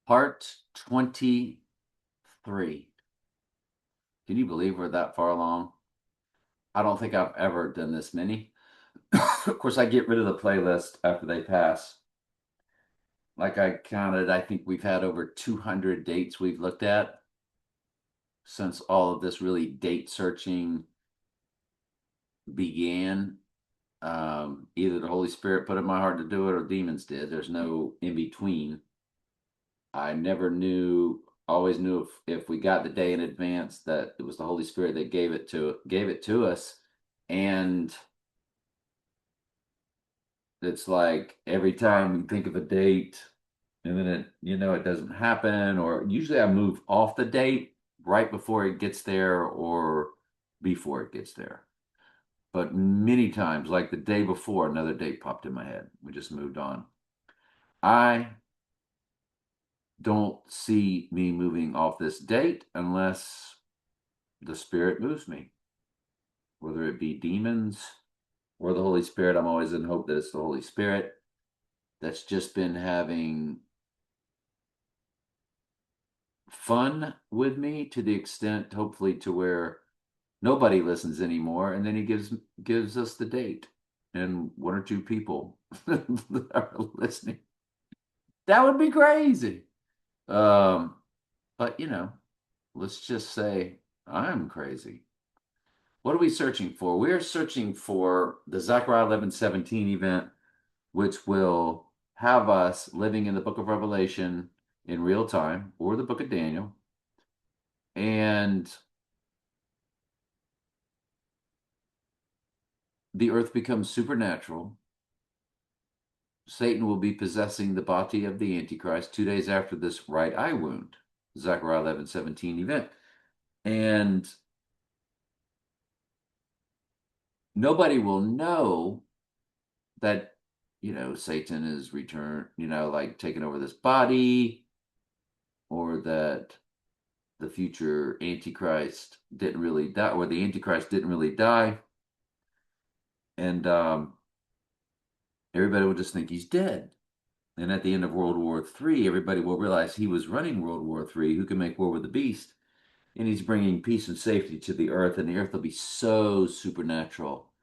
Part 23. Can you believe we're that far along? I don't think I've ever done this many. Of course, I get rid of the playlist after they pass. Like I counted, I think we've had over 200 dates we've looked at since all of this really date searching began. Either the Holy Spirit put it in my heart to do it or demons did. There's no in between. I never knew, always knew if we got the day in advance that it was the Holy Spirit that gave it to us. And it's like every time you think of a date and then it doesn't happen, or usually I move off the date right before it gets there or before it gets there. But many times, like the day before, another date popped in my head. We just moved on. I don't see me moving off this date unless the Spirit moves me, whether it be demons or the Holy Spirit. I'm always in hope that it's the Holy Spirit that's just been having fun with me to the extent, hopefully, to where nobody listens anymore, and then he gives us the date and one or two people that are listening. That would be crazy. Um, but let's just say I'm crazy. What are we searching for? We're searching for the Zechariah 11:17 event, which will have us living in the book of Revelation in real time, or the book of Daniel. And the earth becomes supernatural. Satan will be possessing the body of the Antichrist 2 days after this right eye wound, Zechariah 11:17 event. And nobody will know that, Satan is returned, like taking over this body, or that the future Antichrist didn't really die, or the Antichrist didn't really die. And everybody will just think he's dead. And at the end of World War III, everybody will realize he was running World War III, who can make war with the beast. And he's bringing peace and safety to the earth, and the earth will be so supernatural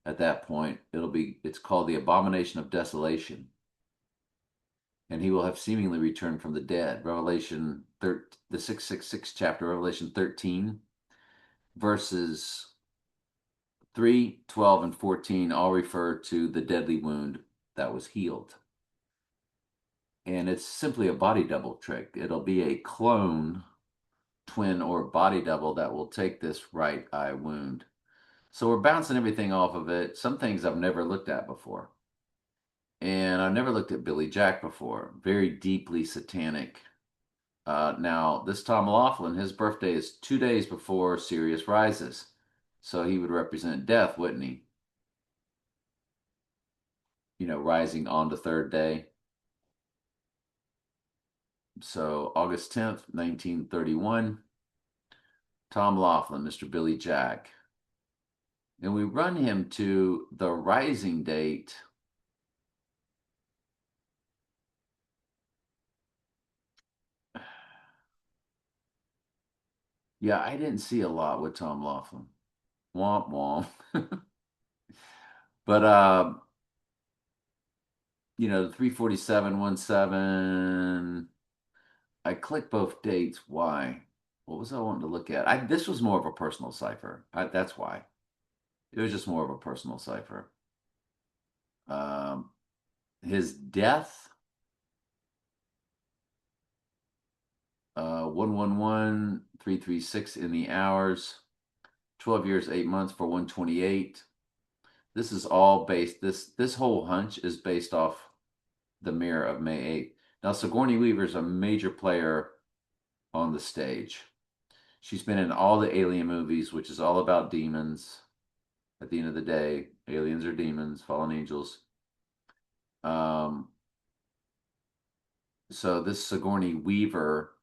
at that point. It's called the abomination of desolation. And he will have seemingly returned from the dead. Revelation 13, the 666 chapter, Revelation 13, verses 3, 12, and 14 all refer to the deadly wound that was healed. And it's simply a body double trick. It'll be a clone, twin, or body double that will take this right eye wound. So we're bouncing everything off of it. Some things I've never looked at before. And I've never looked at Billy Jack before. Very deeply satanic. Now, this Tom Laughlin, his birthday is 2 days before Sirius rises. So he would represent death, wouldn't he? Rising on the third day. So August 10th, 1931, Tom Laughlin, Mr. Billy Jack. And we run him to the rising date. Yeah, I didn't see a lot with Tom Laughlin. Womp womp. But the 34717. I clicked both dates. Why? What was I wanting to look at? This was more of a personal cipher. That's why. It was just more of a personal cipher. Um, his death, 111336 in the hours, 12 years, 8 months for 128. This is all based. This whole hunch is based off the mirror of May 8th. Now, Sigourney Weaver is a major player on the stage. She's been in all the Alien movies, which is all about demons. At the end of the day, aliens are demons, fallen angels. Um, so this Sigourney Weaver,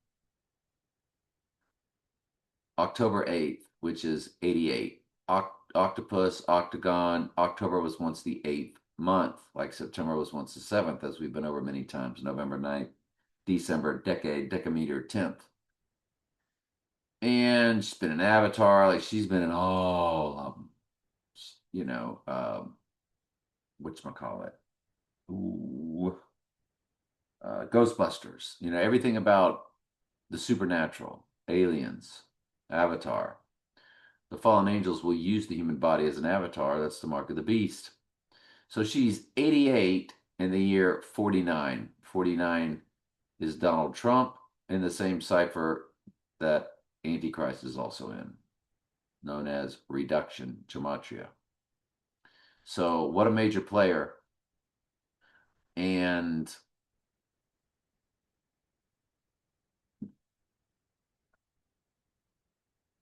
October 8th, which is 88. Octopus, Octagon. October was once the 8th month, like September was once the 7th, as we've been over many times. November 9th, December, decade, decameter, 10th. And she's been in Avatar, like she's been in all of them, you know, whatchamacallit. Ooh, Ghostbusters, you know, everything about the supernatural, aliens, Avatar. The fallen angels will use the human body as an avatar. That's the mark of the beast. So she's 88 in the year 49. 49 is Donald Trump in the same cipher that Antichrist is also in, known as reduction gematria. So, what a major player. And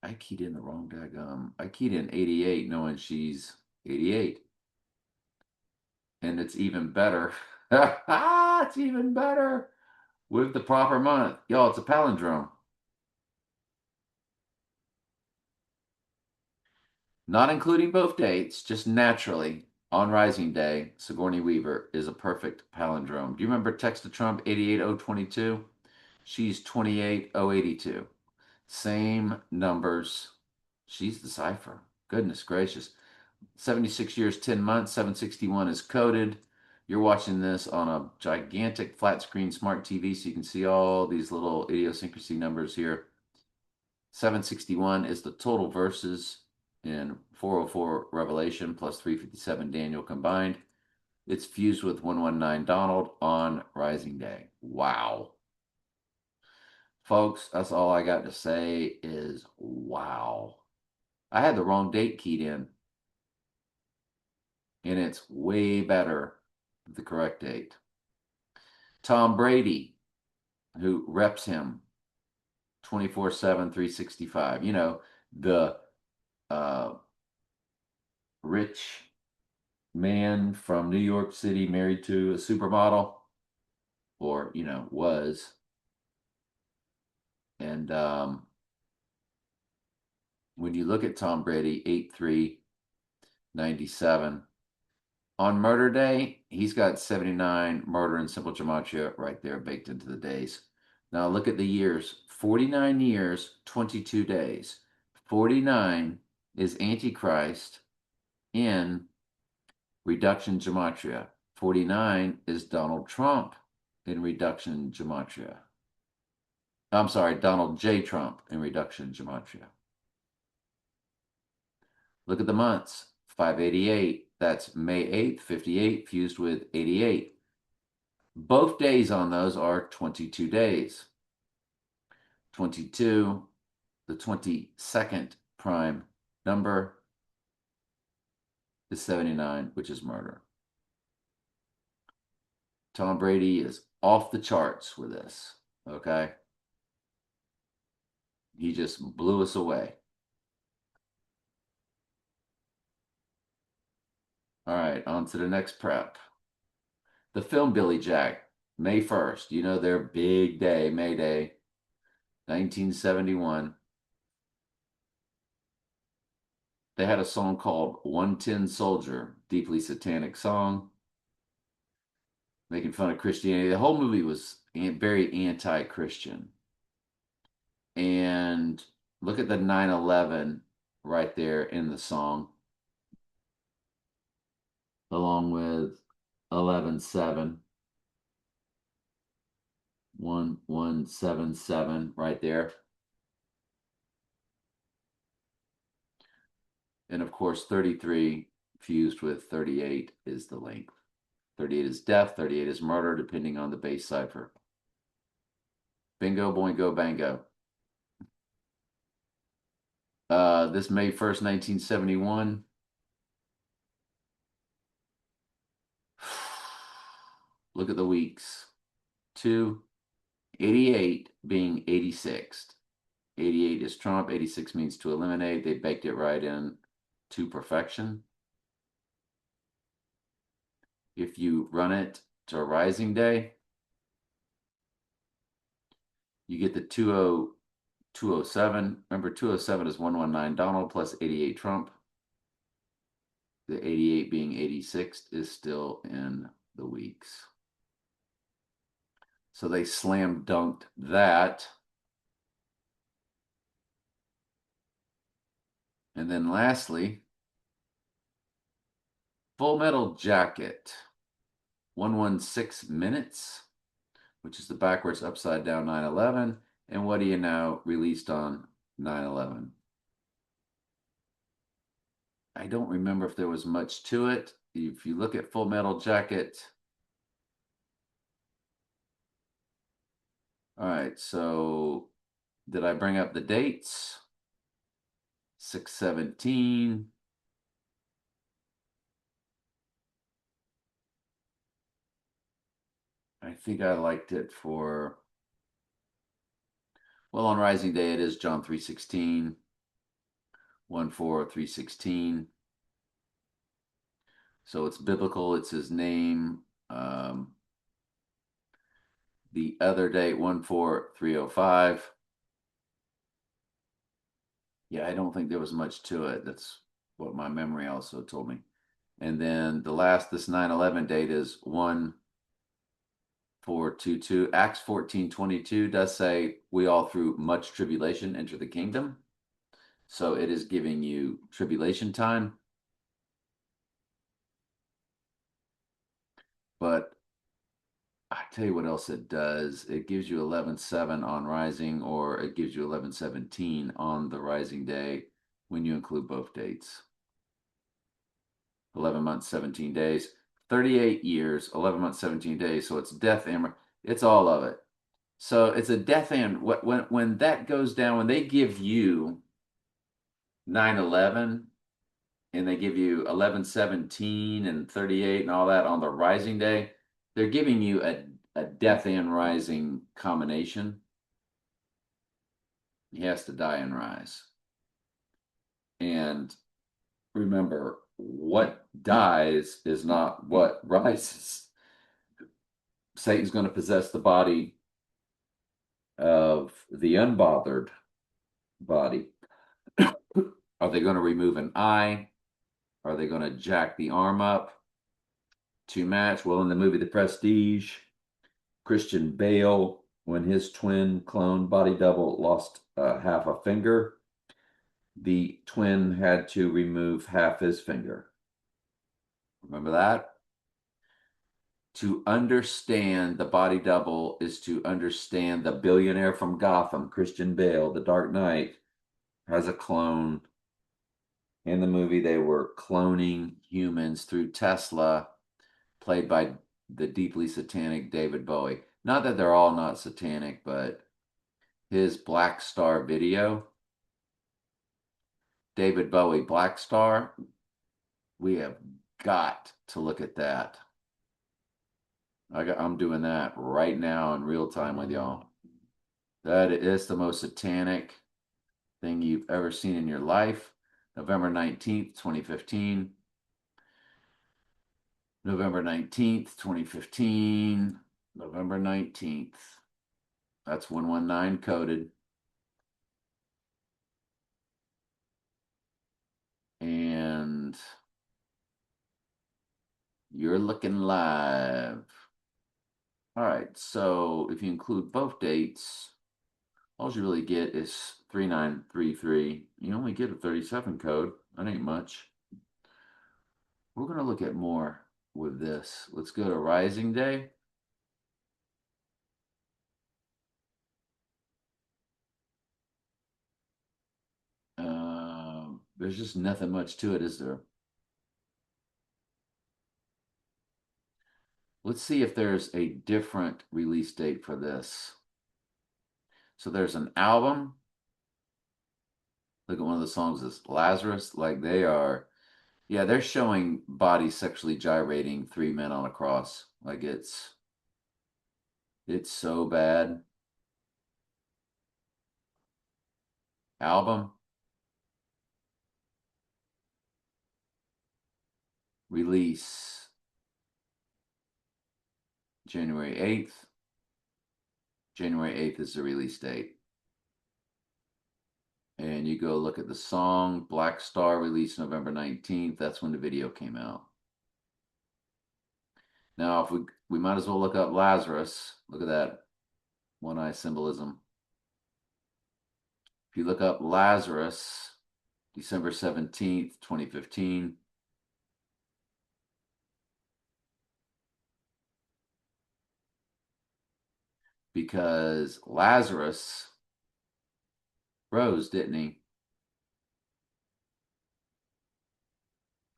I keyed in the wrong daggum. I keyed in 88 knowing she's 88. And it's even better. It's even better with the proper month. Y'all, it's a palindrome. Not including both dates, just naturally on Rising Day, Sigourney Weaver is a perfect palindrome. Do you remember Text to Trump 88022? She's 28082. Same numbers. She's the cipher. Goodness gracious. 76 years, 10 months, 761 is coded. You're watching this on a gigantic flat screen smart TV, so you can see all these little idiosyncrasy numbers here. 761 is the total verses in 404 Revelation plus 357 Daniel combined. It's fused with 119 Donald on Rising Day. Wow. Folks, that's all I got to say is wow. I had the wrong date keyed in, and it's way better the correct date. Tom Brady, who reps him 24/7, 365. You know, the rich man from New York City married to a supermodel, or, you know, was. And when you look at Tom Brady, 8/3/97, on murder day, he's got 79 murder and simple gematria right there baked into the days. Now look at the years. 49 years, 22 days. 49 is Antichrist in reduction gematria. 49 is Donald Trump in reduction gematria. I'm sorry, Donald J. Trump in reduction gematria. Look at the months. 588, that's May 8th, 58 fused with 88. Both days on those are 22 days. 22, the 22nd prime number is 79, which is murder. Tom Brady is off the charts with this, okay? He just blew us away. All right, on to the next prep. The film Billy Jack, May 1st. You know their big day, May Day, 1971. They had a song called 110 Soldier, deeply satanic song, making fun of Christianity. The whole movie was very anti-Christian. And look at the 9/11 right there in the song, along with 11/7, 1177 right there. And of course, 33 fused with 38 is the length. 38 is death, 38 is murder, depending on the base cipher. Bingo, boingo, bango. This May 1st, 1971. Look at the weeks. 2, 88 being 86th. 88 is Trump. 86 means to eliminate. They baked it right in to perfection. If you run it to Rising Day, you get the 207. Remember, 207 is 119 Donald plus 88 Trump. The 88 being 86th is still in the weeks. So they slam dunked that. And then lastly, Full Metal Jacket, 116 Minutes, which is the backwards upside down 9/11. And what do you know, released on 9/11? I don't remember if there was much to it. If you look at Full Metal Jacket, all right, so did I bring up the dates? 6/17. I think I liked it for, well, on Rising Day, it is John 3:16, 1:4, 3:16. So it's biblical, it's his name. The other date, 1:4, 3:05. Yeah, I don't think there was much to it. That's what my memory also told me. And then the last, this 9/11 date is 1:4, 2:2. Acts 14:22 does say, we all through much tribulation enter the kingdom. So it is giving you tribulation time. But I tell you what else it does. It gives you 11/7 on Rising, or it gives you 11/17 on the Rising Day when you include both dates. 11 months, 17 days, 38 years, 11 months, 17 days. So it's death and it's all of it. So it's a death and when that goes down, when they give you 9/11 and they give you 11/17 and 38 and all that on the Rising Day, they're giving you a death and rising combination. He has to die and rise. And remember, what dies is not what rises. Satan's going to possess the body of the unbothered body. Are they going to remove an eye? Are they going to jack the arm up to match? Well, in the movie The Prestige, Christian Bale, when his twin clone body double lost half a finger, the twin had to remove half his finger. Remember that? To understand the body double is to understand the billionaire from Gotham, Christian Bale, the Dark Knight, has a clone. In the movie, they were cloning humans through Tesla, played by the deeply satanic David Bowie. Not that they're all not satanic, but his Black Star video, David Bowie Black Star, we have got to look at that. I'm doing that right now in real time with y'all. That is the most satanic thing you've ever seen in your life. November 19th, 2015. November 19th, 2015. November 19th. That's 119 coded. And you're looking live. All right, so if you include both dates, all you really get is 3933. You only get a 37 code. That ain't much. We're going to look at more with this. Let's go to Rising Day. There's just nothing much to it, is there? Let's see if there's a different release date for this. So there's an album. Look at one of the songs is Lazarus. Like they are, yeah, they're showing bodies sexually gyrating, three men on a cross. Like it's so bad. Album release January 8th. January 8th is the release date. And you go look at the song Black Star, released November 19th. That's when the video came out. Now, if we might as well look up Lazarus. Look at that. one eye symbolism. If you look up Lazarus, December 17th, 2015. Because Lazarus rose, didn't he?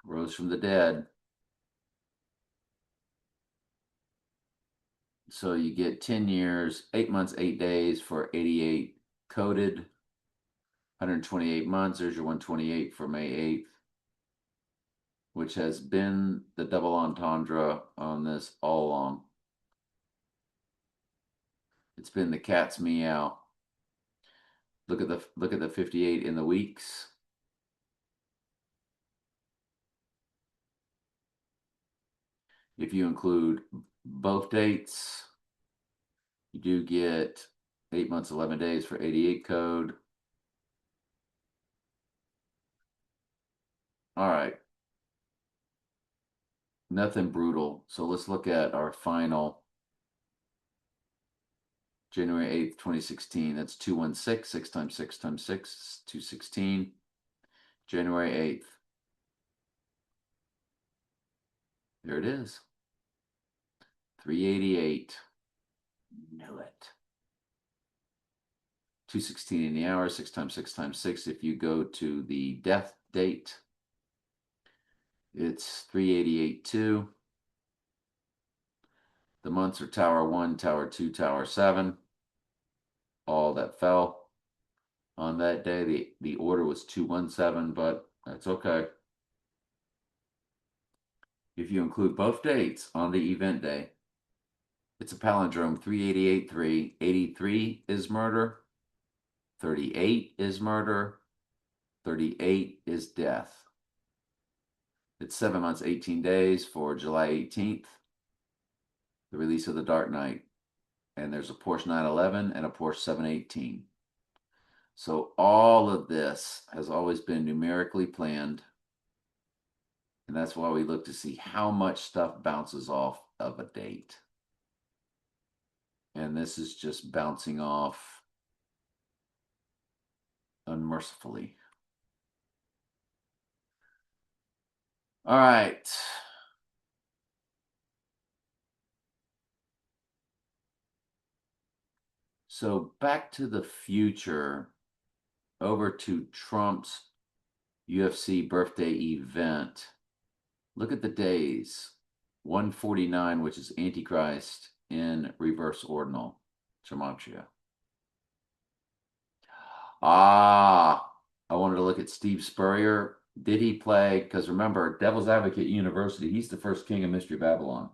Rose from the dead. So you get 10 years, 8 months, 8 days for 88 coded, 128 months. There's your 128 for May 8th, which has been the double entendre on this all along. It's been the cat's meow. Look at the 58 in the weeks. If you include both dates, you do get 8 months, 11 days for 88 code. All right. Nothing brutal. So let's look at our final January 8th, 2016. That's 216. 6 times 6 times 6, 216. January 8th. There it is. 388. Knew it. 216 in the hour, 6 times 6 times 6. If you go to the death date, it's 388.2. The months are Tower 1, Tower 2, Tower 7. All that fell on that day. The order was 217, but that's okay. If you include both dates on the event day, it's a palindrome 388.3. 83 is murder, 38 is murder, 38 is death. It's 7 months, 18 days for July 18th, the release of The Dark Knight. And there's a Porsche 911 and a Porsche 718. So all of this has always been numerically planned. And that's why we look to see how much stuff bounces off of a date. And this is just bouncing off unmercifully. All right. So back to the future, over to Trump's UFC birthday event. Look at the days. 149, which is Antichrist in reverse ordinal, gematria. I wanted to look at Steve Spurrier. Did he play? Because remember, Devil's Advocate University, he's the first king of Mystery Babylon.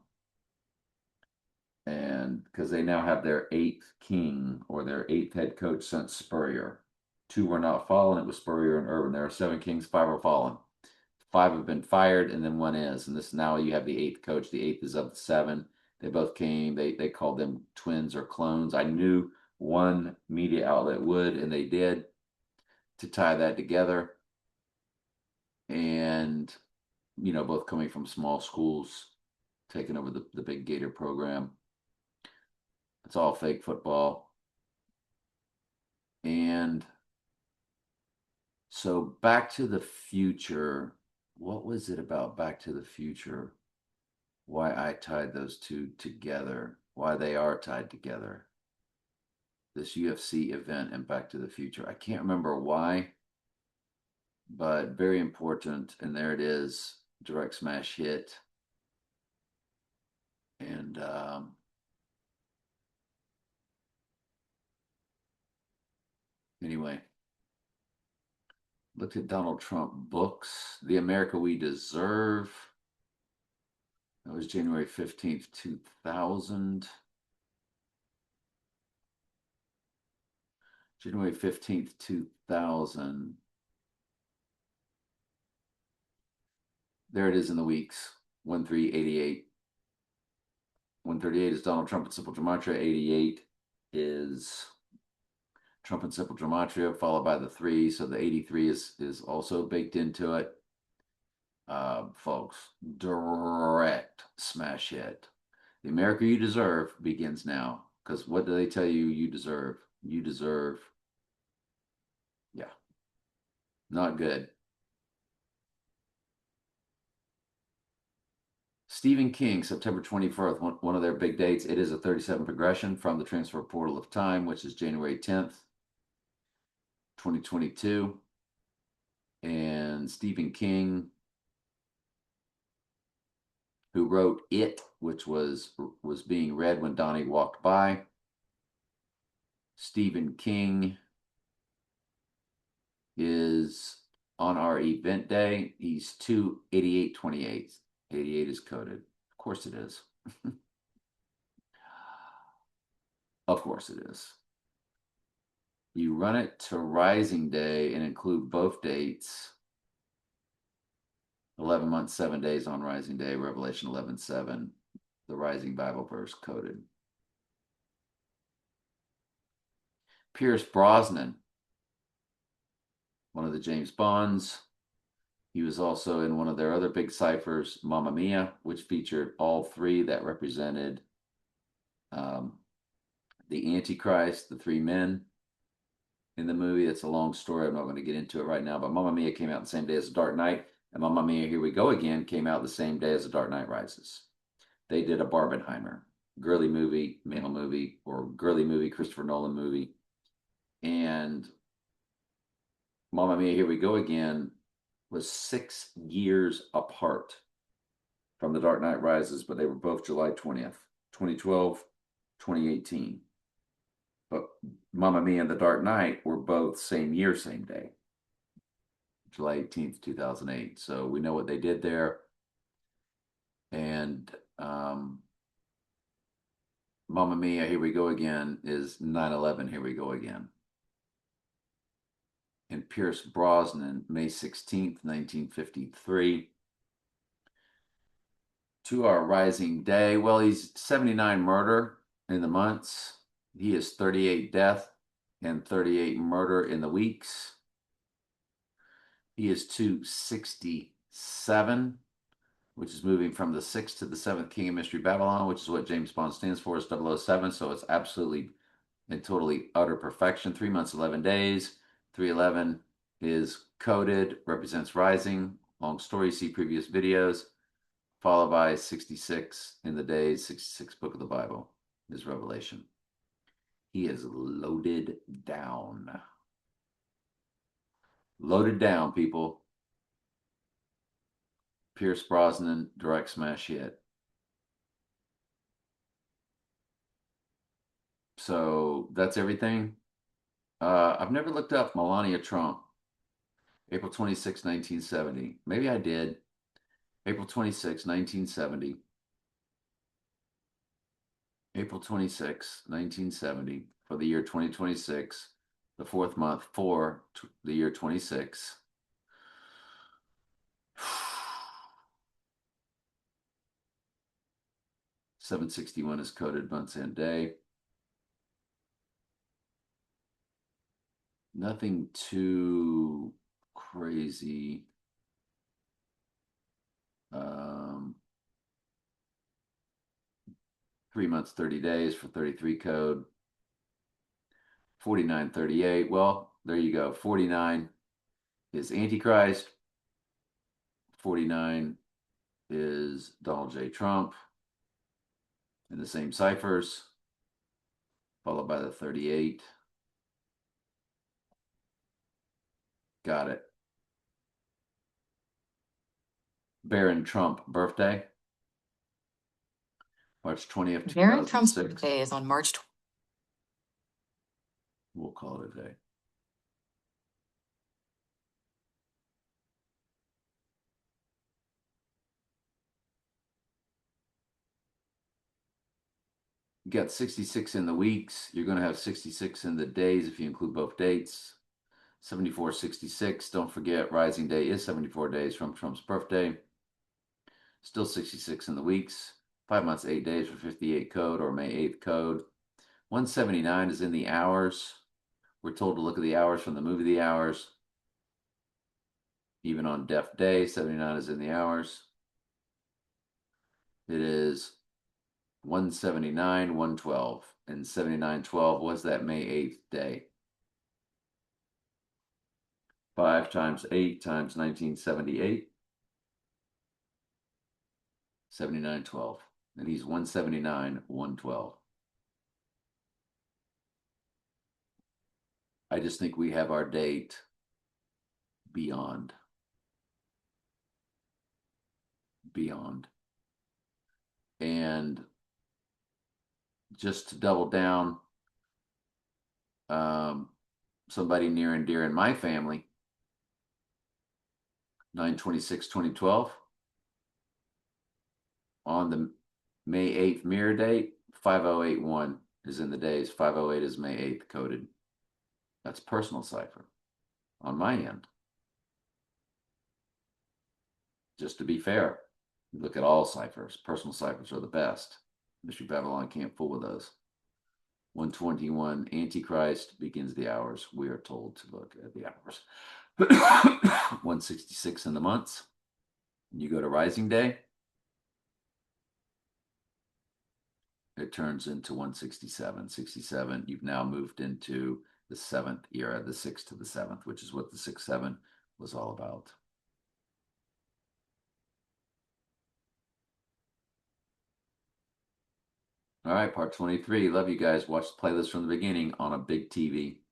And because they now have their 8th king or their 8th head coach since Spurrier. 2 were not fallen. It was Spurrier and Urban. There are 7 kings, 5 are fallen. 5 have been fired, and then 1 is. And this now you have the 8th coach. The 8th is of the 7. They both came. They called them twins or clones. I knew one media outlet would, and they did, to tie that together. And, both coming from small schools, taking over the big Gator program. It's all fake football. And so Back to the Future, what was it about Back to the Future? Why I tied those two together, why they are tied together. This UFC event and Back to the Future. I can't remember why, but very important. And there it is, direct smash hit. And anyway, looked at Donald Trump books, The America We Deserve. That was January 15th, 2000. January 15th, 2000. There it is in the weeks. 1388. 138 is Donald Trump and Simple Gematria. 88 is Trump and Simple Gematria, followed by the 3. So the 83 is also baked into it. Folks, direct smash hit. The America You Deserve begins now. Because what do they tell you you deserve? You deserve, yeah, not good. Stephen King, September 24th, one of their big dates. It is a 37 progression from the Transfer Portal of Time, which is January 10th, 2022. And Stephen King, who wrote It, which was being read when Donnie walked by. Stephen King is on our event day. He's 28828. 88 is coded. Of course it is. Of course it is. You run it to Rising Day and include both dates. 11 months, 7 days on Rising Day, Revelation 11:7, the Rising Bible verse coded. Pierce Brosnan, one of the James Bonds. He was also in one of their other big ciphers, Mamma Mia, which featured all three that represented the Antichrist, the three men in the movie. It's a long story. I'm not going to get into it right now, but Mamma Mia came out the same day as The Dark Knight, and Mamma Mia, Here We Go Again came out the same day as The Dark Knight Rises. They did a Barbenheimer, girly movie, male movie, or girly movie, Christopher Nolan movie. And Mamma Mia, Here We Go Again was 6 years apart from The Dark Knight Rises, but they were both July 20th, 2012, 2018. But Mamma Mia and The Dark Knight were both same year, same day, July 18th, 2008. So we know what they did there. And Mamma Mia, Here We Go Again is 9/11, Here We Go Again. And Pierce Brosnan, May 16th, 1953. To our Rising Day. Well, he's 79 murder in the months. He is 38 death and 38 murder in the weeks. He is 267, which is moving from the 6th to the 7th King of Mystery Babylon, which is what James Bond stands for, is 007. So it's absolutely and totally utter perfection. 3 months, 11 days. 311 is coded, represents rising. Long story, see previous videos. Followed by 66 in the days, 66 book of the Bible is Revelation. He is loaded down. Loaded down, people. Pierce Brosnan, direct smash hit. So that's everything. I've never looked up Melania Trump. April 26, 1970. Maybe I did. April 26, 1970. April 26, 1970, for the year 2026, the fourth month for the year 26. 761 is coded months and day. Nothing too crazy. 3 months, 30 days for 33 code. 4938. Well, there you go. 49 is Antichrist. 49 is Donald J. Trump in the same ciphers, followed by the 38. Got it. Barron Trump birthday, March 20th, Barron Trump's 2006. birthday is on March 20th. We'll call it a day. You got 66 in the weeks. You're going to have 66 in the days if you include both dates. 7466. Don't forget, Rising Day is 74 days from Trump's birthday. Still 66 in the weeks. 5 months, 8 days for 58 code or May 8th code. 179 is in the hours. We're told to look at the hours from the movie The Hours. Even on Deaf Day, 79 is in the hours. It is 179, 112. and 7912 was that May 8th day. 5 times 8 times 1978. 7912. And he's 179, 112. I just think we have our date beyond. And just to double down, somebody near and dear in my family, 9/26/2012, on the May 8th mirror date, 5081 is in the days. 508 is May 8th coded. That's personal cipher on my end. Just to be fair, look at all ciphers. Personal ciphers are the best. Mystery Babylon can't fool with those. 121, Antichrist begins the hours. We are told to look at the hours. 166 in the months. You go to Rising Day, it turns into 167. 67, you've now moved into the 7th era, the 6th to the 7th, which is what the 6-7 was all about. All right, part 23. Love you guys. Watch the playlist from the beginning on a big TV.